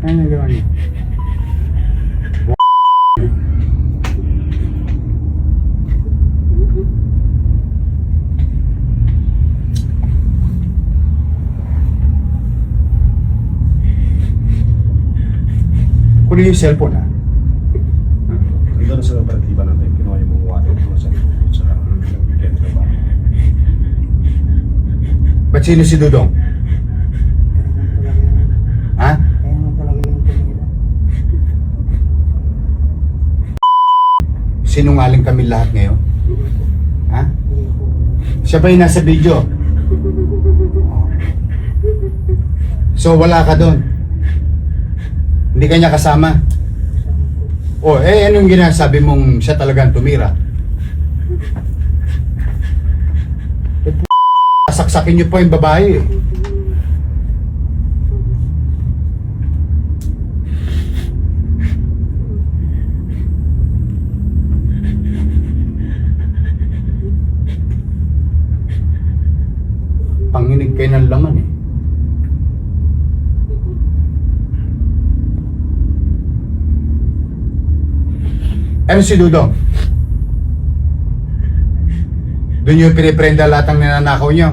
Ano nagawa niya? Kunin yung cellphone ha. Ito na sa operatiba natin, kinuha yung mga wallet ko sa weekend na ba? Ba't sino si Dudong? Ha? Kaya nga talaga yung tumira. Sinungaling kami lahat ngayon? Ha? Hindi po. Siya ba yung nasa video? So wala ka doon? Hindi ka niya kasama? Oh, anong ginasabi mong siya talagang tumira? Saksakin niyo po yung babae eh. Panginig kayo ng laman eh. Ano si Dudong? Doon yung piniprenda lahat ng ninanakaw niyo?